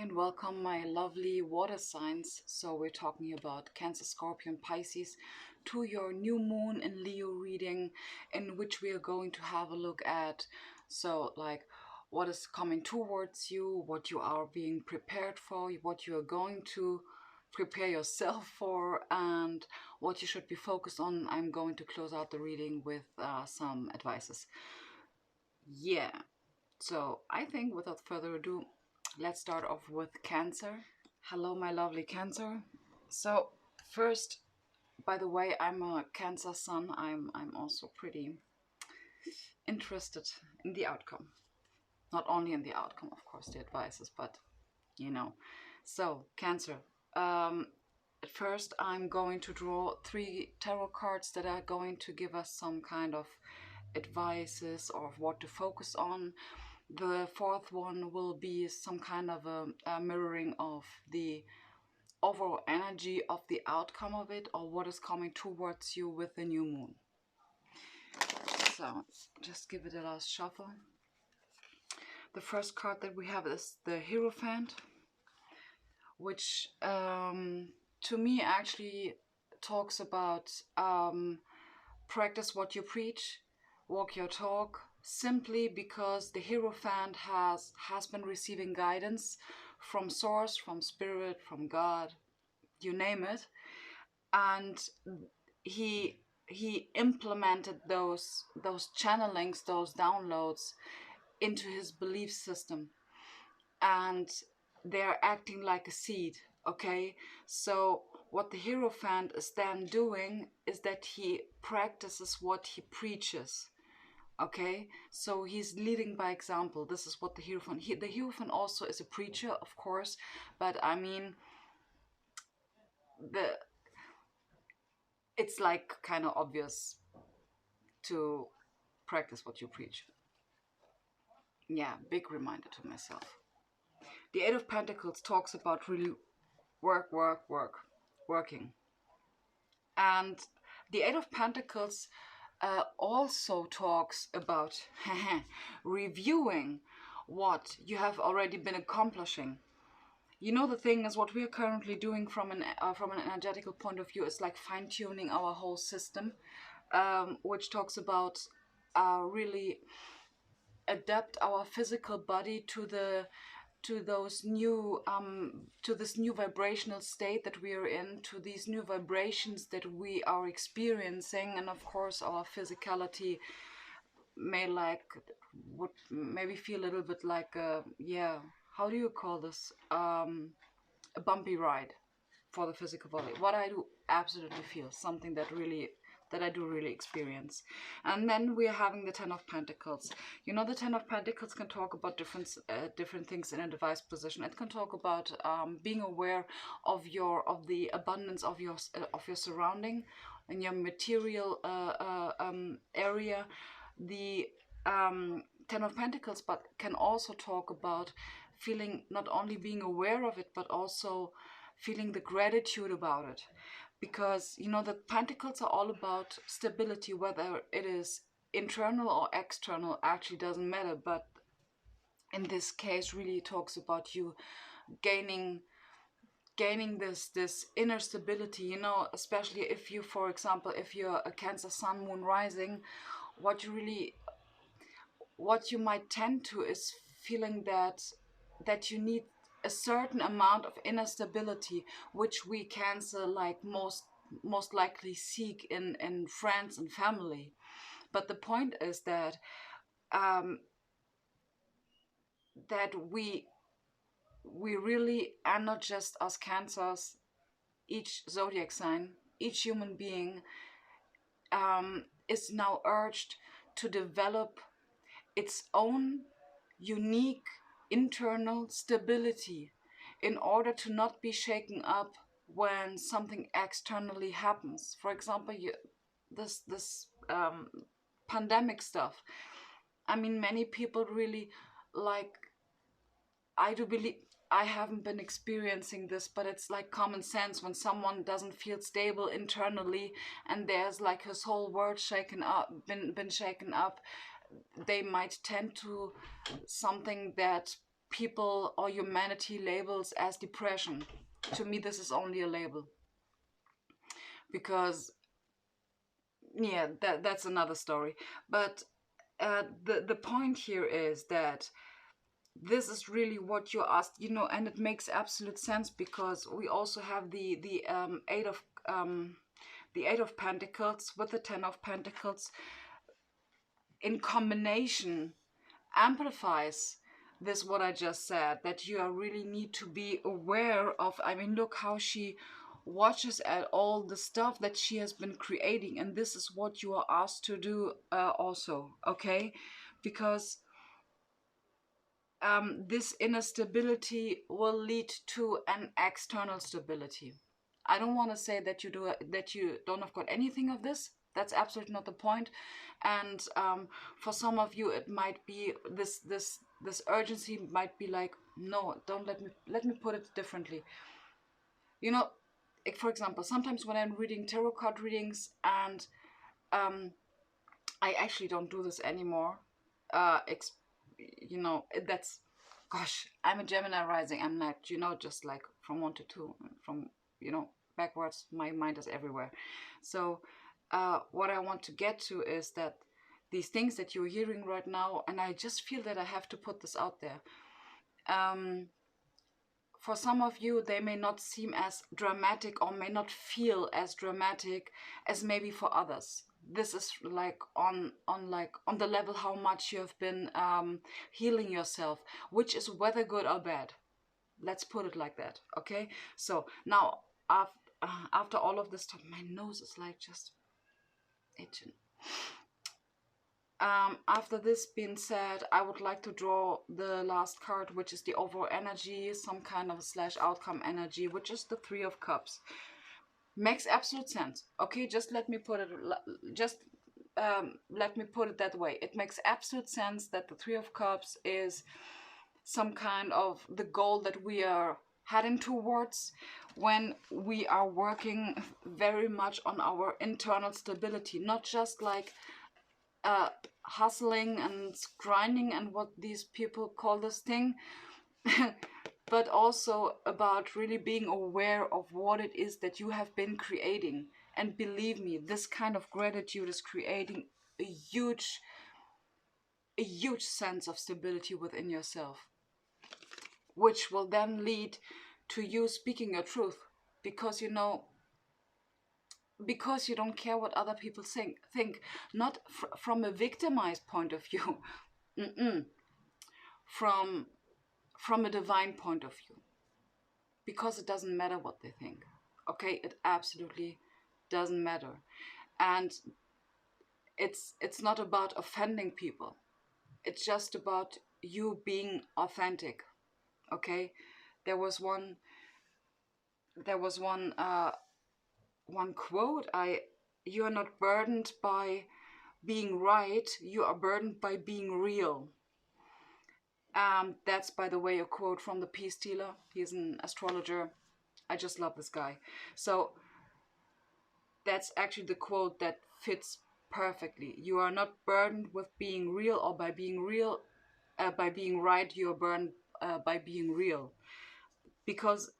And welcome my lovely water signs. So we're talking about Cancer, Scorpio and Pisces to your new moon in Leo reading, in which we are going to have a look at like what is coming towards you, what you are being prepared for, what you are going to prepare yourself for, and what you should be focused on. I'm going to close out the reading with some advices. Yeah, so I think without further ado, let's start off with Cancer. Hello, my lovely Cancer. So first, by the way, I'm a Cancer sun. I'm also pretty interested in the outcome. Not only in the outcome, of course, the advices, but you know. So Cancer. At first, I'm going to draw 3 tarot cards that are going to give us some kind of advices of what to focus on. The fourth one will be some kind of a mirroring of the overall energy of the outcome of it, or what is coming towards you with the new moon. So just give it a last shuffle. The first card that we have is the Hierophant, which to me actually talks about practice what you preach, walk your talk, simply because the Hierophant has been receiving guidance from source, from spirit, from God, you name it, and he implemented those channelings, those downloads into his belief system, and they're acting like a seed. Okay, so what the Hierophant is then doing is that he practices what he preaches. Okay, so he's leading by example. This is what the Hierophant, the Hierophant also is a preacher, of course, but I mean, it's like kind of obvious to practice what you preach. Yeah, big reminder to myself. The Eight of Pentacles talks about really working. And the Eight of Pentacles also talks about reviewing what you have already been accomplishing. You know, the thing is, what we are currently doing from an energetical point of view is like fine-tuning our whole system, which talks about really adapt our physical body to those new to this new vibrational state that we are in, to these new vibrations that we are experiencing. And of course our physicality would maybe feel a little bit like how do you call this, a bumpy ride for the physical body. What I do absolutely feel something that I do really experience. And then we're having the Ten of Pentacles. You know, the Ten of Pentacles can talk about different things in a device position. It can talk about being aware of the abundance of your surrounding and your material area. The Ten of Pentacles, but can also talk about feeling, not only being aware of it, but also feeling the gratitude about it. Because, you know, the Pentacles are all about stability, whether it is internal or external, actually doesn't matter. But in this case, really talks about you gaining this inner stability, you know, especially if you, for example, if you're a Cancer Sun, Moon, Rising, what you might tend to is feeling that you need a certain amount of inner stability, which we Cancer like most likely seek in friends and family. But the point is that that we really are not just us Cancers. Each zodiac sign, each human being is now urged to develop its own unique internal stability in order to not be shaken up when something externally happens. For example, this pandemic stuff. I mean, many people really like, I do believe, I haven't been experiencing this, but it's like common sense when someone doesn't feel stable internally and there's like his whole world shaken up, been shaken up, they might tend to something that people or humanity labels as depression. To me, this is only a label, because yeah, that's another story. But the point here is that this is really what you asked, you know, and it makes absolute sense, because we also have the the Eight of Pentacles with the Ten of Pentacles in combination amplifies this, what I just said, that you really need to be aware of. I mean, look how she watches at all the stuff that she has been creating, and this is what you are asked to do also, okay? Because this inner stability will lead to an external stability. I don't want to say that you don't have got anything of this. That's absolutely not the point. And for some of you, it might be this urgency might be like, no, don't let me put it differently. You know, like for example, sometimes when I'm reading tarot card readings, and I actually don't do this anymore. You know, that's, gosh, I'm a Gemini rising. I'm not, you know, just like from 1 to 2, from, you know, backwards, my mind is everywhere. So what I want to get to is that these things that you're hearing right now, and I just feel that I have to put this out there. For some of you, they may not seem as dramatic, or may not feel as dramatic as maybe for others. This is like on the level how much you have been healing yourself, which is whether good or bad. Let's put it like that, okay? So now after all of this stuff, my nose is like just itching. After this being said, I would like to draw the last card, which is the overall energy, some kind of / outcome energy, which is the Three of Cups. Makes absolute sense. Okay, just let me put it. Let me put it that way. It makes absolute sense that the Three of Cups is some kind of the goal that we are heading towards when we are working very much on our internal stability, not just like hustling and grinding and what these people call this thing, but also about really being aware of what it is that you have been creating. And believe me, this kind of gratitude is creating a huge sense of stability within yourself, which will then lead to you speaking your truth, because you know, because you don't care what other people think, not from a victimized point of view, from a divine point of view, because it doesn't matter what they think, okay? It absolutely doesn't matter. And it's not about offending people, it's just about you being authentic, okay? There was one one quote, you are not burdened by being right, you are burdened by being real. That's, by the way, a quote from the Peace Stealer. He's an astrologer. I just love this guy. So that's actually the quote that fits perfectly. You are not burdened with being real, or by being real, by being right. You are burdened by being real, because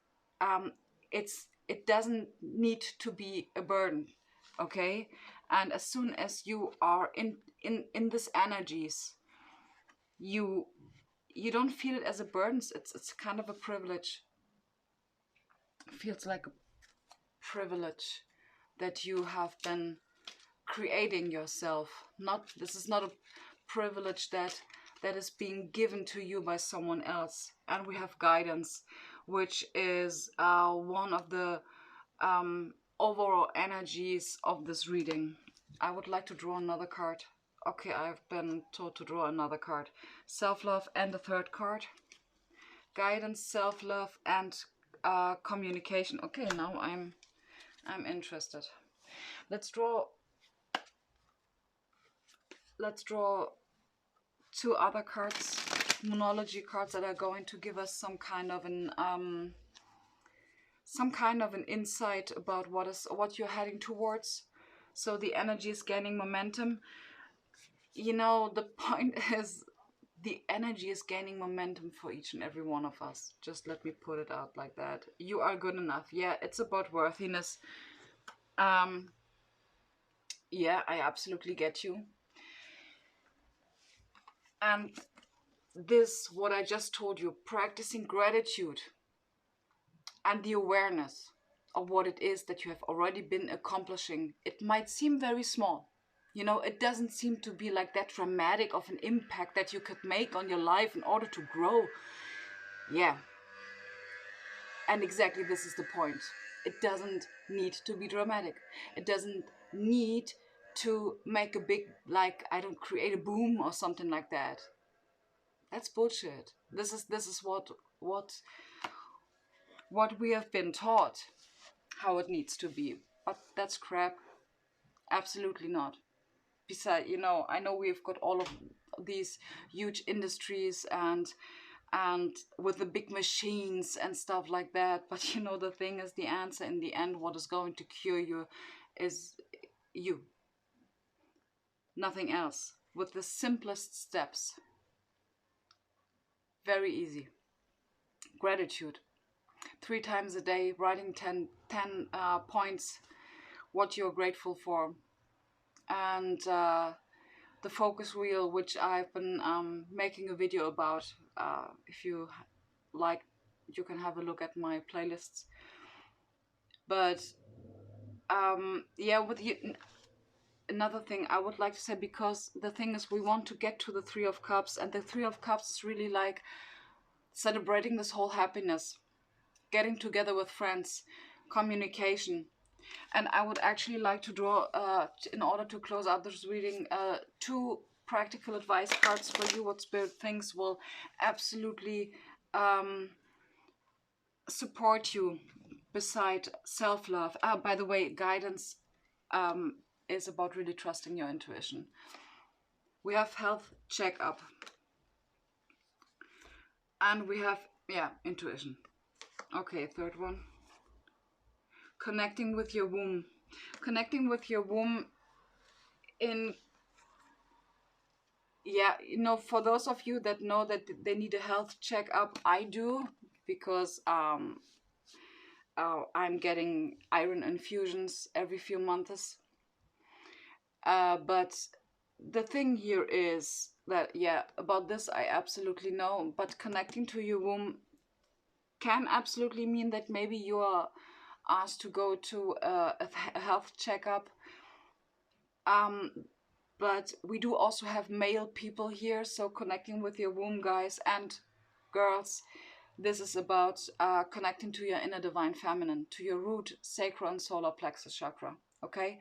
it doesn't need to be a burden, okay? And as soon as you are in this energies, you don't feel it as a burden. It's kind of a privilege. It feels like a privilege that you have been creating yourself. This is not a privilege that is being given to you by someone else. And we have guidance, which is one of the overall energies of this reading. I would like to draw another card. Okay, I've been told to draw another card. Self-love, and the third card. Guidance, self-love, and communication. Okay, now I'm interested. Let's draw two other cards, Moonology cards, that are going to give us some kind of an insight about what you're heading towards. So the energy is gaining momentum. You know, the point is the energy is gaining momentum for each and every one of us. Just let me put it out like that. You are good enough. Yeah, it's about worthiness. Um, yeah, I absolutely get you. And this, what I just told you, practicing gratitude and the awareness of what it is that you have already been accomplishing, it might seem very small. You know, it doesn't seem to be like that dramatic of an impact that you could make on your life in order to grow. Yeah. And exactly this is the point. It doesn't need to be dramatic. It doesn't need to make a big, like, I don't create a boom or something like that. That's bullshit. This is what we have been taught how it needs to be. But that's crap. Absolutely not. Besides, you know, I know we've got all of these huge industries and with the big machines and stuff like that, but you know, the thing is, the answer in the end, what is going to cure you is you. Nothing else. With the simplest steps. Very easy. Gratitude. 3 times a day, writing 10 points what you're grateful for. And the focus wheel, which I've been making a video about. If you like, you can have a look at my playlists. But yeah, with you, another thing I would like to say, because the thing is, we want to get to the Three of Cups, and the Three of Cups is really like celebrating this whole happiness, getting together with friends, communication. And I would actually like to draw, in order to close out this reading, 2 practical advice cards for you, what Spirit thinks will absolutely support you beside self-love. By the way, guidance is about really trusting your intuition. We have health checkup. And we have, yeah, intuition. Okay, third one. Connecting with your womb. Connecting with your womb in, yeah, you know, for those of you that know that they need a health checkup, I do, because I'm getting iron infusions every few months. But the thing here is that, yeah, about this I absolutely know, but connecting to your womb can absolutely mean that maybe you are asked to go to a health checkup. But we do also have male people here, so connecting with your womb, guys and girls, this is about connecting to your inner divine feminine, to your root, sacral and solar plexus chakra, okay?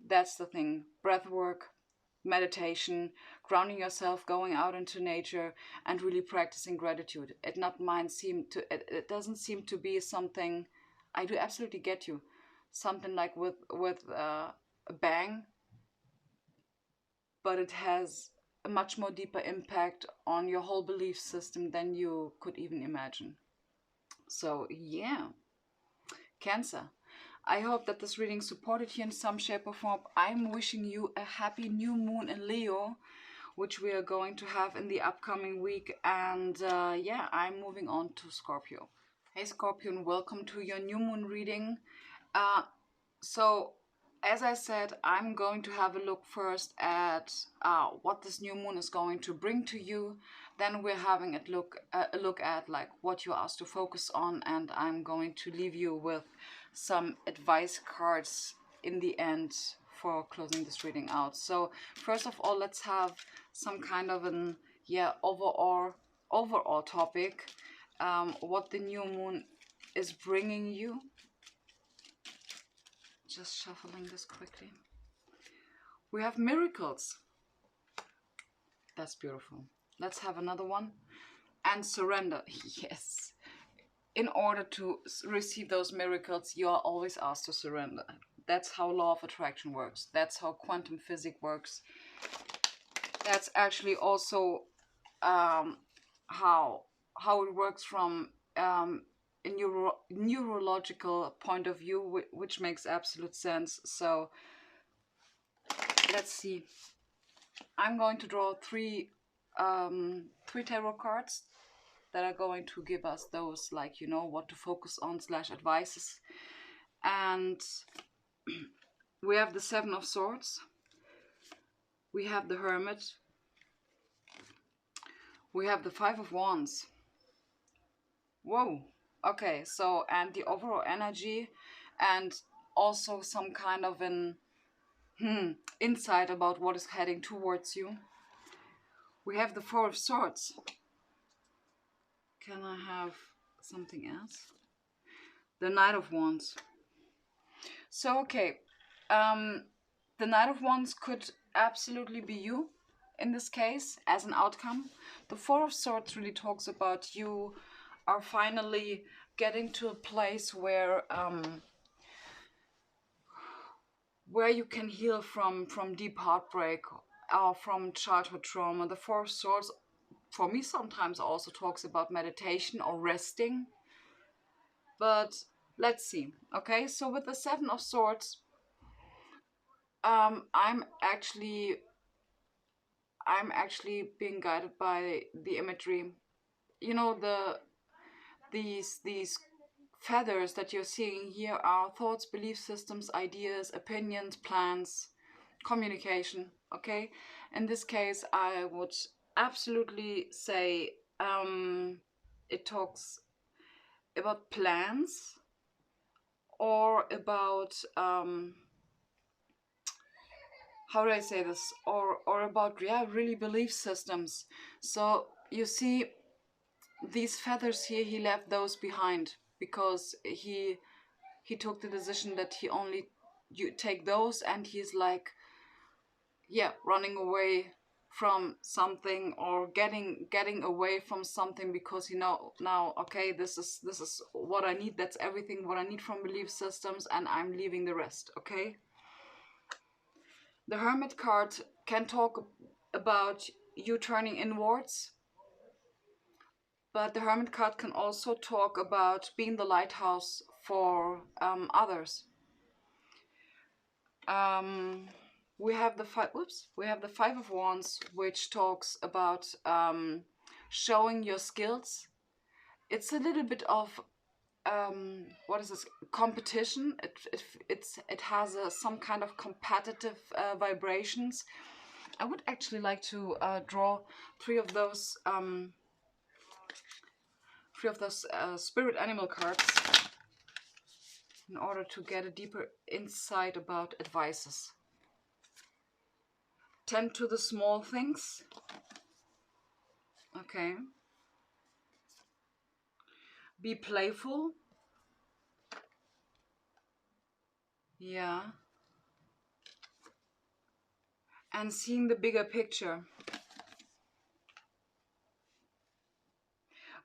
That's the thing. Breath work, meditation, grounding yourself, going out into nature, and really practicing gratitude. It doesn't seem to be something. I do absolutely get you. Something like with a bang, but it has a much more deeper impact on your whole belief system than you could even imagine. So yeah, Cancer. I hope that this reading supported you in some shape or form. I'm wishing you a happy new moon in Leo, which we are going to have in the upcoming week. And yeah, I'm moving on to Scorpio. Hey Scorpion, welcome to your new moon reading. So, as I said, I'm going to have a look first at what this new moon is going to bring to you. Then we're having a look at like what you're asked to focus on, and I'm going to leave you with some advice cards in the end for closing this reading out. So first of all, let's have some kind of an overall topic, what the new moon is bringing you. Just shuffling this quickly. We have miracles. That's beautiful. Let's have another one. And surrender. Yes. In order to receive those miracles, you are always asked to surrender. That's how law of attraction works. That's how quantum physics works. That's actually also how it works from a neurological point of view, which makes absolute sense. So let's see. I'm going to draw 3 three tarot cards that are going to give us those, like, you know, what to focus on / advices. And we have the Seven of Swords, we have the Hermit, we have the Five of Wands. Whoa. Okay, so, and the overall energy, and also some kind of an insight about what is heading towards you. We have the Four of Swords. Can I have something else? The Knight of Wands. So, okay, the Knight of Wands could absolutely be you in this case as an outcome. The Four of Swords really talks about you are finally getting to a place where you can heal from deep heartbreak or from childhood trauma. The Four of Swords for me sometimes also talks about meditation or resting. But let's see. Okay, so with the Seven of Swords, I'm actually being guided by the imagery. You know, these feathers that you're seeing here are thoughts, belief systems, ideas, opinions, plans, communication. Okay, in this case, I would absolutely say it talks about plans or about how do I say this, or about, yeah, really belief systems. So you see, these feathers here, he left those behind because he took the decision that he only you take those, and he's like, yeah, running away from something or getting away from something because you know now, okay, this is what I need, that's everything what I need from belief systems, and I'm leaving the rest. Okay, the Hermit card can talk about you turning inwards, but the Hermit card can also talk about being the lighthouse for others. We have the Five of Wands, which talks about showing your skills. It's a little bit of what is this, competition. It has some kind of competitive vibrations. I would actually like to draw three of those spirit animal cards in order to get a deeper insight about advices. Tend to the small things. Okay. Be playful. Yeah. And seeing the bigger picture.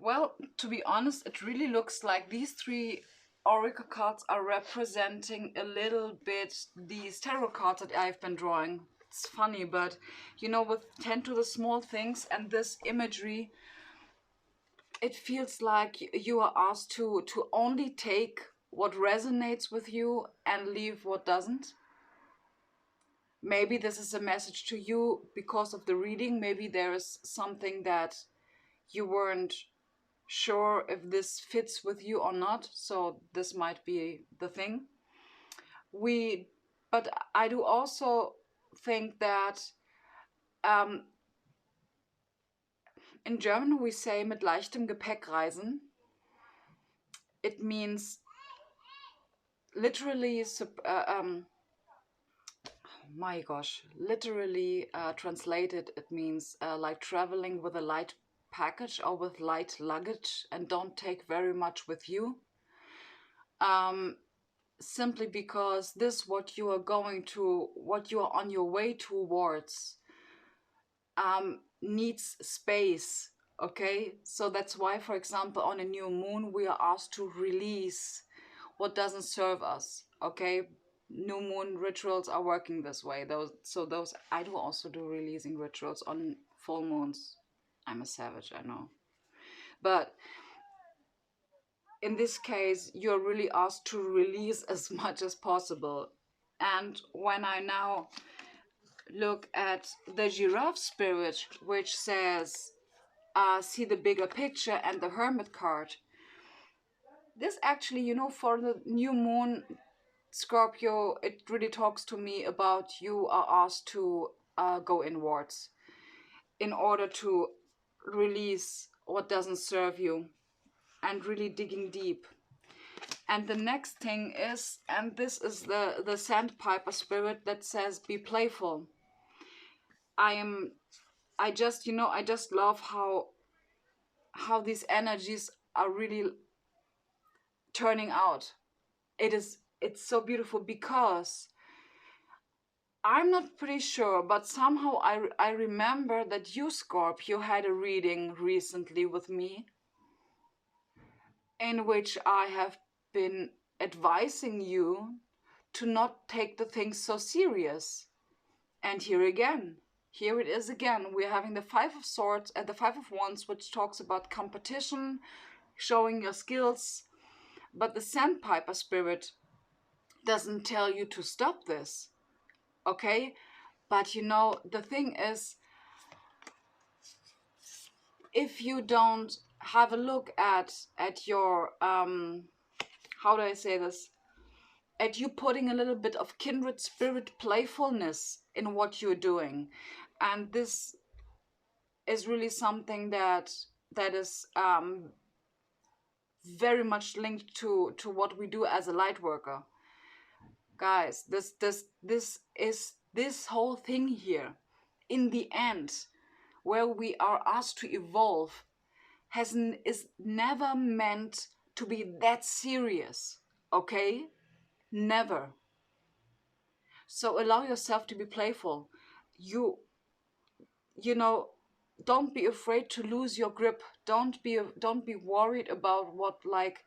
Well, to be honest, it really looks like these three oracle cards are representing a little bit these tarot cards that I've been drawing. It's funny, but you know, with tend to the small things and this imagery, it feels like you are asked to only take what resonates with you and leave what doesn't. Maybe this is a message to you because of the reading. Maybe there is something that you weren't sure if this fits with you or not, so this might be the thing. But I do also think that in German we say mit leichtem Gepäck reisen. It means literally my gosh, literally translated, it means like traveling with a light package or with light luggage and don't take very much with you. Simply because what you are on your way towards needs space. Okay, so that's why, for example, on a new moon we are asked to release what doesn't serve us. Okay, new moon rituals are working this way. Those I do also do releasing rituals on full moons. I'm a savage, I know, but in this case you're really asked to release as much as possible. And when I now look at the giraffe spirit, which says, see the bigger picture, and the hermit card. This actually, you know, for the new moon, Scorpio, it really talks to me about you are asked to go inwards in order to release what doesn't serve you and really digging deep. And the next thing is, and this is the sandpiper spirit that says, be playful. I just, you know, I just love how these energies are really turning out. It's so beautiful because I'm not pretty sure, but somehow I remember that you, Scorpio, had a reading recently with me in which I have been advising you to not take the things so serious. And here it is again. We're having the Five of Swords and the Five of Wands, which talks about competition, showing your skills. But the Sandpiper spirit doesn't tell you to stop this, okay? But you know, the thing is, if you don't have a look at your how do I say this, at you putting a little bit of kindred spirit playfulness in what you're doing, and this is really something that is very much linked to what we do as a light worker, guys. This whole thing here, in the end, where we are asked to evolve, is never meant to be that serious, okay? Never. So allow yourself to be playful. You know, don't be afraid to lose your grip. Don't be worried about what, like,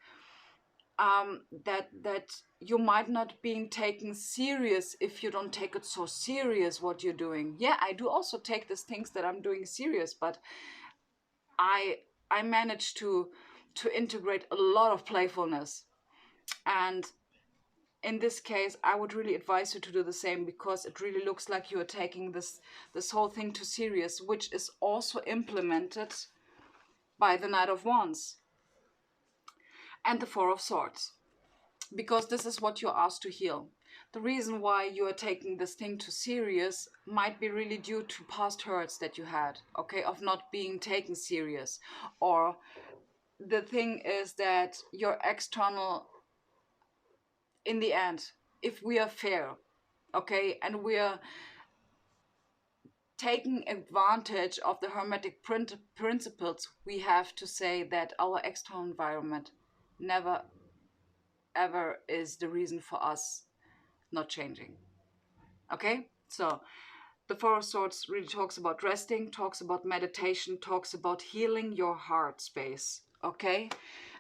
that you might not being taken serious if you don't take it so serious what you're doing. Yeah, I do also take these things that I'm doing serious, but I managed to integrate a lot of playfulness. And in this case, I would really advise you to do the same, because it really looks like you are taking this whole thing too serious, which is also implemented by the Knight of Wands and the Four of Swords, because this is what you're asked to heal. The reason why you are taking this thing too serious might be really due to past hurts that you had, okay, of not being taken serious. Or the thing is that your external, in the end, if we are fair, okay, and we are taking advantage of the hermetic principles, we have to say that our external environment never ever is the reason for us not changing. Okay, so the Four of Swords really talks about resting, talks about meditation, talks about healing your heart space. Okay,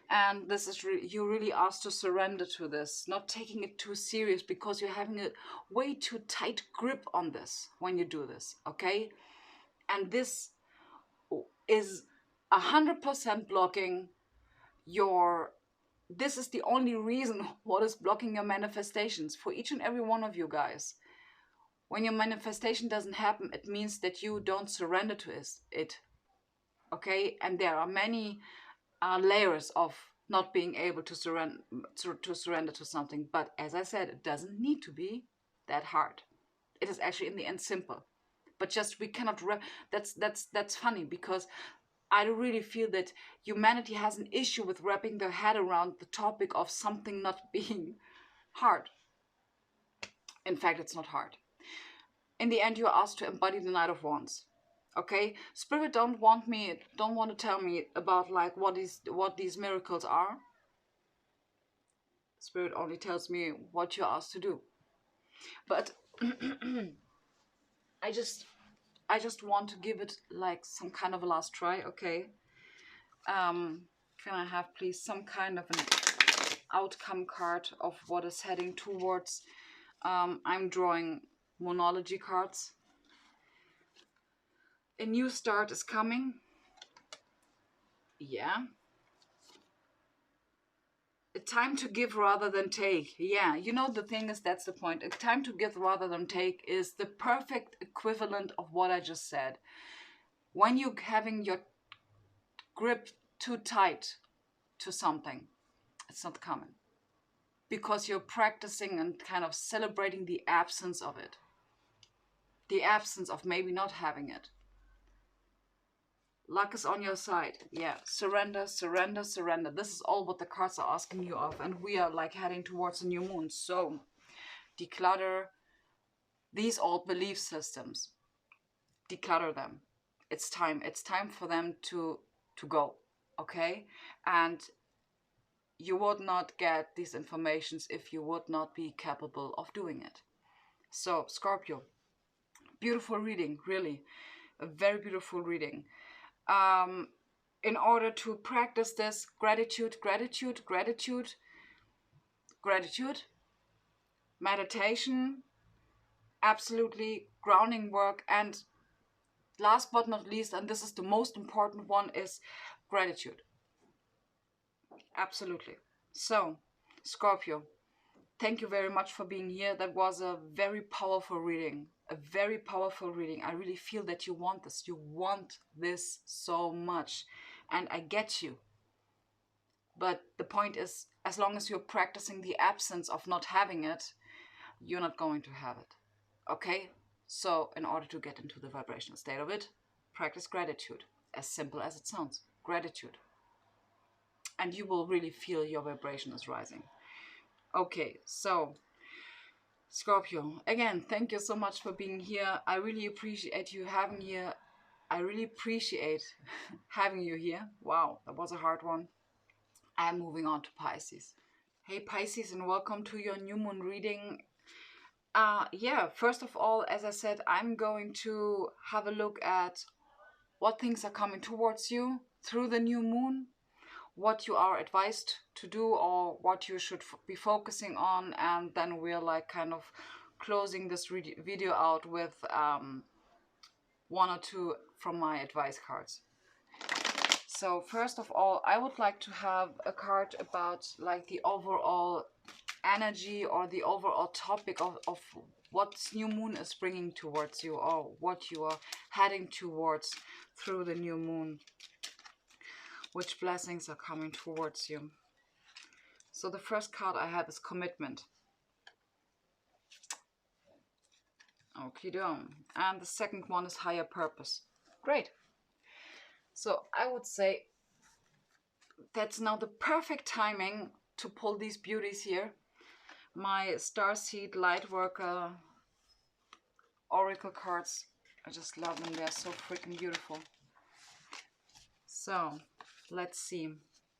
and this is you really asked to surrender to this, not taking it too serious, because you're having a way too tight grip on this when you do this. Okay, and this is 100% blocking your, this is the only reason what is blocking your manifestations for each and every one of you guys. When your manifestation doesn't happen, it means that you don't surrender to it. Okay, and there are many layers of not being able to surrender to something. But as I said, it doesn't need to be that hard. It is actually in the end simple. But just we cannot. That's funny, because I really feel that humanity has an issue with wrapping their head around the topic of something not being hard. In fact, it's not hard. In the end, you are asked to embody the Knight of Wands. Okay, Spirit don't want to tell me about like what these miracles are. Spirit only tells me what you're asked to do. But I just want to give it like some kind of a last try. Okay, can I have please some kind of an outcome card of what is heading towards? I'm drawing monology cards. A new start is coming. Yeah. time to give rather than take. Yeah, you know, the thing is, that's the point. A time to give rather than take is the perfect equivalent of what I just said. When you're having your grip too tight to something, it's not common, because you're practicing and kind of celebrating the absence of it, the absence of maybe not having it. Luck is on your side. Yeah, surrender, surrender, surrender. This is all what the cards are asking you of, and we are like heading towards a new moon. So declutter these old belief systems, declutter them. It's time for them to go, okay? And you would not get these informations if you would not be capable of doing it. So Scorpio, beautiful reading, really, a very beautiful reading. In order to practice this, gratitude, gratitude, gratitude, gratitude, meditation, absolutely grounding work, and last but not least, and this is the most important one, is gratitude. Absolutely. So, Scorpio, thank you very much for being here. That was a very powerful reading. A very powerful reading. I really feel that you want this. You want this so much. And I get you. But the point is, as long as you're practicing the absence of not having it, you're not going to have it. Okay? So in order to get into the vibrational state of it, practice gratitude. As simple as it sounds. Gratitude. And you will really feel your vibration is rising. Okay, so Scorpio, again, thank you so much for being here. I really appreciate you having here. I really appreciate having you here. Wow, that was a hard one. I'm moving on to Pisces. Hey Pisces, and welcome to your new moon reading. Yeah, first of all, as I said, I'm going to have a look at what things are coming towards you through the new moon, what you are advised to do or what you should be focusing on, and then we're like kind of closing this video out with one or two from my advice cards. So first of all, I would like to have a card about like the overall energy or the overall topic of what new moon is bringing towards you, or what you are heading towards through the new moon. Which blessings are coming towards you. So the first card I have is commitment. Okie doke. And the second one is higher purpose. Great. So I would say that's now the perfect timing to pull these beauties here. My Starseed Lightworker Oracle cards. I just love them. They're so freaking beautiful. So let's see.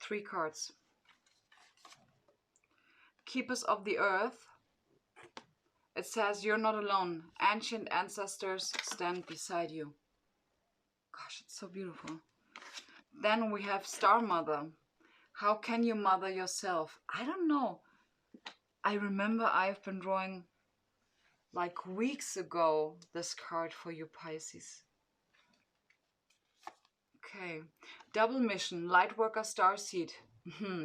3 cards. Keepers of the Earth. It says, you're not alone. Ancient ancestors stand beside you. Gosh, it's so beautiful. Then we have Star Mother. How can you mother yourself? I don't know. I remember I've been drawing like weeks ago this card for you Pisces. Okay. Double mission. Lightworker Starseed.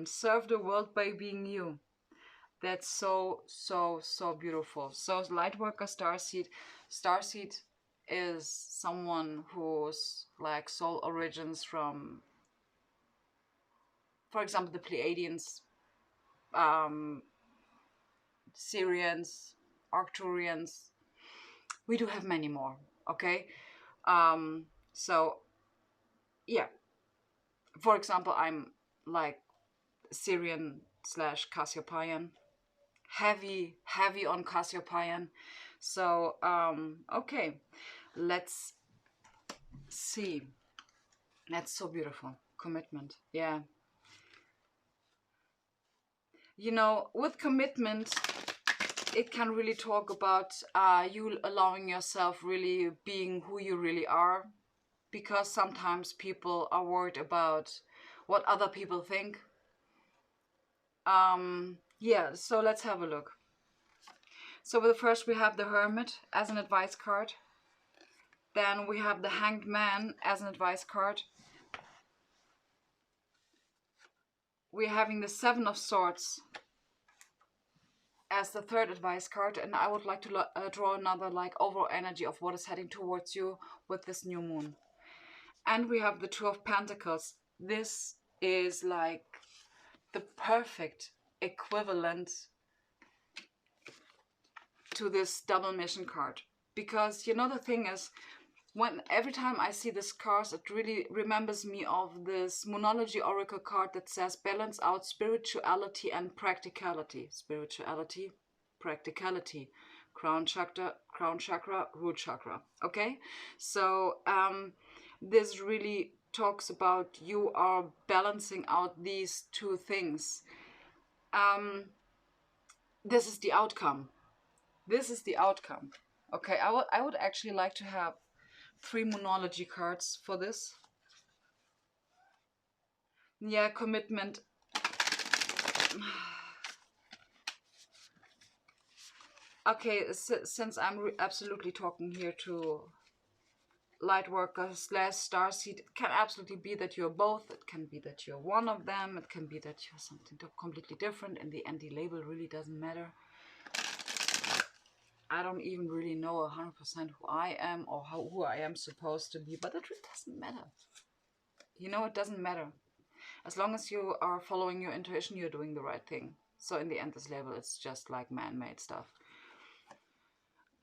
Serve the world by being you. That's so, so, so beautiful. So Lightworker Starseed. Starseed is someone whose like soul origins from, for example, the Pleiadians, Syrians, Arcturians. We do have many more, okay? So, yeah. For example, I'm like Syrian / Cassiopeian. Heavy on Cassiopeian. So, okay. Let's see. That's so beautiful. Commitment. Yeah. You know, with commitment, it can really talk about you allowing yourself really being who you really are. Because sometimes people are worried about what other people think. Yeah, so let's have a look. So with the first we have the Hermit as an advice card. Then we have the Hanged Man as an advice card. we're having the Seven of Swords as the third advice card, and I would like to draw another like overall energy of what is heading towards you with this new moon. And we have the Two of Pentacles. This is like the perfect equivalent to this double mission card, because you know the thing is, every time I see this card, it really remembers me of this Moonology Oracle card that says balance out spirituality and practicality. Spirituality, practicality, crown chakra, root chakra. Okay, so this really talks about you are balancing out these two things. This is the outcome. This is the outcome. Okay, I would actually like to have 3 Moonology cards for this. Yeah, commitment. Okay, since I'm absolutely talking here to light workers / starseed, it can absolutely be that you're both. It can be that you're one of them. It can be that you're something completely different. In the end, the label really doesn't matter. I don't even really know 100% who I am or who I am supposed to be, but it really doesn't matter. You know, it doesn't matter. As long as you are following your intuition, you're doing the right thing. So in the end, this label, it's just like man-made stuff.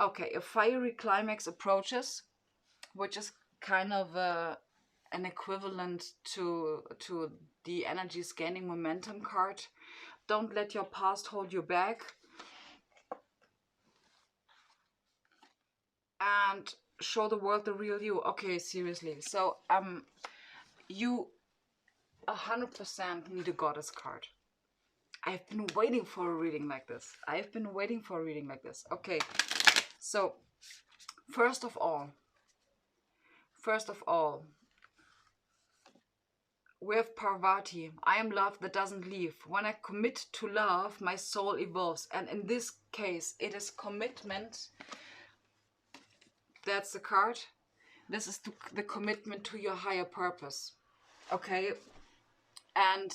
Okay, a fiery climax approaches, which is kind of an equivalent to the energies gaining momentum card. Don't let your past hold you back. And show the world the real you. Okay, seriously. So you 100% need a goddess card. I've been waiting for a reading like this. I've been waiting for a reading like this. Okay, so first of all, we have Parvati. I am love that doesn't leave. When I commit to love, my soul evolves. And in this case, it is commitment. That's the card. This is the commitment to your higher purpose. Okay? And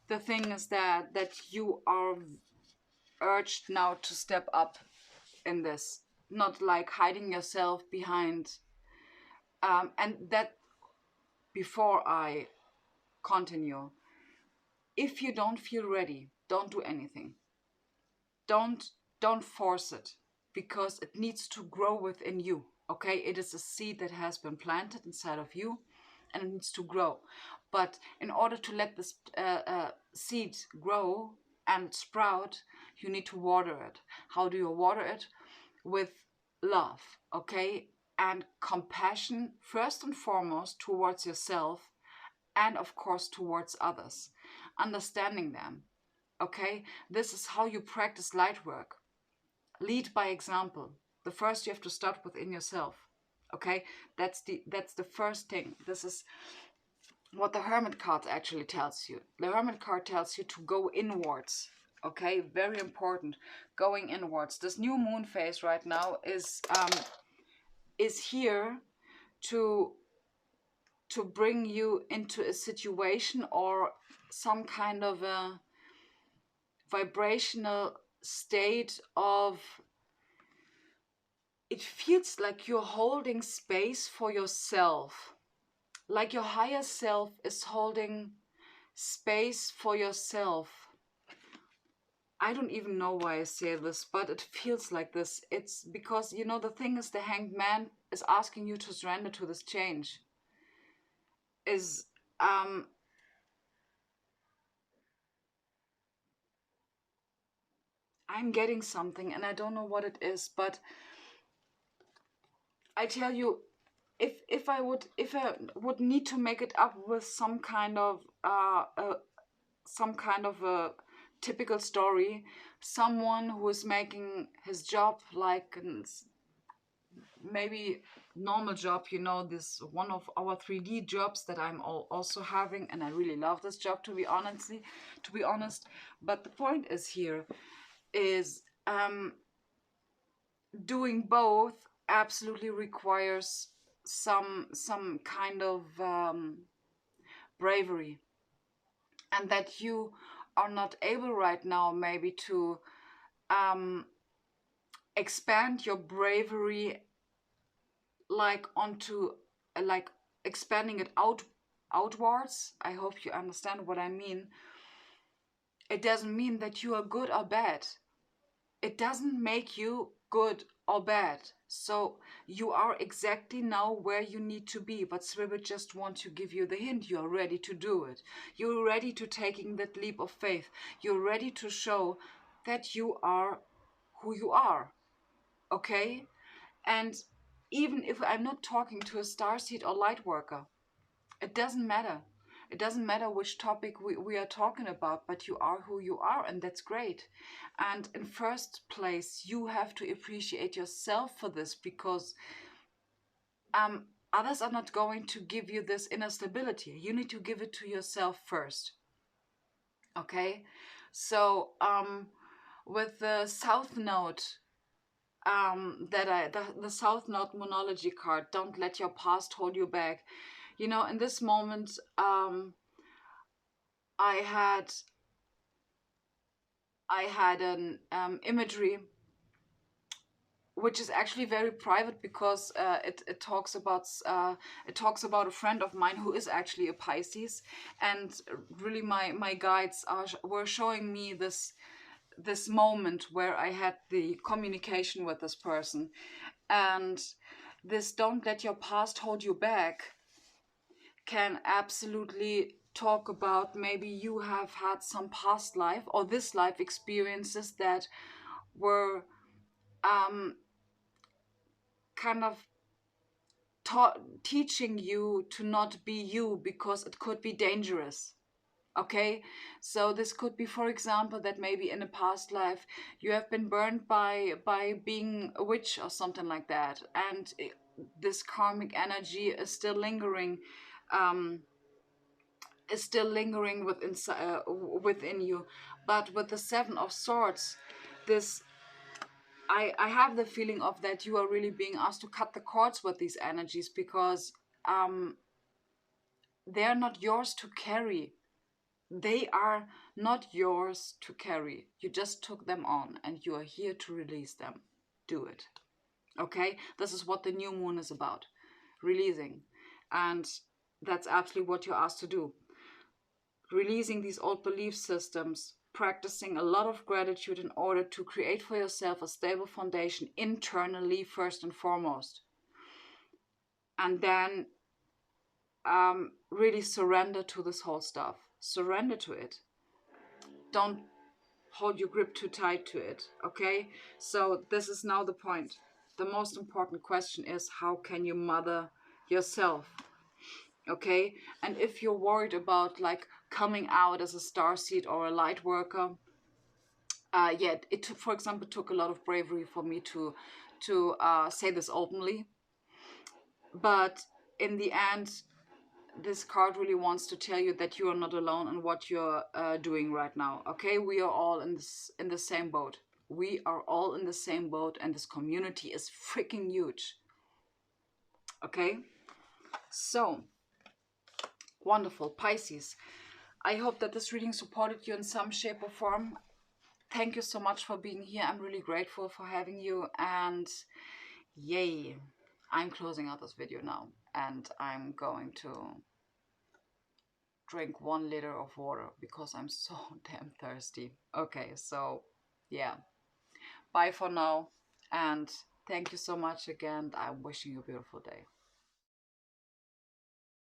the thing is that you are urged now to step up in this. Not like hiding yourself behind. And that, before I continue, if you don't feel ready, don't do anything. Don't force it, because it needs to grow within you. Okay, it is a seed that has been planted inside of you, and it needs to grow. But in order to let this seed grow and sprout, you need to water it. How do you water it? With love, okay, and compassion, first and foremost towards yourself, and of course towards others, understanding them. Okay, this is how you practice light work. Lead by example. The first you have to start within yourself. Okay, that's the first thing. This is what the Hermit card actually tells you. The Hermit card tells you to go inwards. Okay, very important. Going inwards. This new moon phase right now is here to bring you into a situation or some kind of a vibrational state of, it feels like you're holding space for yourself, like your higher self is holding space for yourself. I don't even know why I say this, but it feels like this. It's because, you know, the thing is, the Hanged Man is asking you to surrender to this change. I'm getting something and I don't know what it is, but I tell you, if I would need to make it up with some kind of a typical story, someone who is making his job like maybe normal job, you know, this one of our 3D jobs that I'm also having, and I really love this job, to be honest. But the point is here is doing both absolutely requires some kind of bravery. and that you are not able right now maybe to expand your bravery, like onto like expanding it outwards. I hope you understand what I mean. It doesn't mean that you are good or bad. It doesn't make you good or bad. So you are exactly now where you need to be, but Spirit just wants to give you the hint. You're ready to do it. You're ready to taking that leap of faith. You're ready to show that you are who you are. Okay? And even if I'm not talking to a starseed or light worker, it doesn't matter. It doesn't matter which topic we are talking about, but you are who you are, and that's great. And in first place, you have to appreciate yourself for this, because others are not going to give you this inner stability. You need to give it to yourself first. Okay? So with the South Node, the South Node Monology card, don't let your past hold you back. You know, in this moment, I had an imagery which is actually very private, because it talks about a friend of mine who is actually a Pisces, and really my guides were showing me this moment where I had the communication with this person, and this "don't let your past hold you back" can absolutely talk about maybe you have had some past life or this life experiences that were kind of teaching you to not be you, because it could be dangerous. Okay, so this could be, for example, that maybe in a past life you have been burned by being a witch or something like that, and this karmic energy is still lingering, within you. But with the Seven of Swords, this I have the feeling of that you are really being asked to cut the cords with these energies, because they're not yours to carry. They are not yours to carry. You just took them on, and you are here to release them. Do it. Okay? This is what the new moon is about. Releasing. And that's absolutely what you're asked to do. Releasing these old belief systems, practicing a lot of gratitude in order to create for yourself a stable foundation internally, first and foremost. And then really surrender to this whole stuff. Surrender to it. Don't hold your grip too tight to it, okay? So this is now the point. The most important question is, how can you mother yourself? Okay? And if you're worried about like coming out as a starseed or a light worker, it for example took a lot of bravery for me to say this openly. But in the end, this card really wants to tell you that you are not alone in what you're doing right now. Okay, we are all in the same boat. We are all in the same boat, and this community is freaking huge. Okay, so wonderful, Pisces. I hope that this reading supported you in some shape or form. Thank you so much for being here. I'm really grateful for having you, and yay, I'm closing out this video now, and I'm going to drink 1 liter of water because I'm so damn thirsty. Okay, so yeah, bye for now, and thank you so much again. I'm wishing you a beautiful day.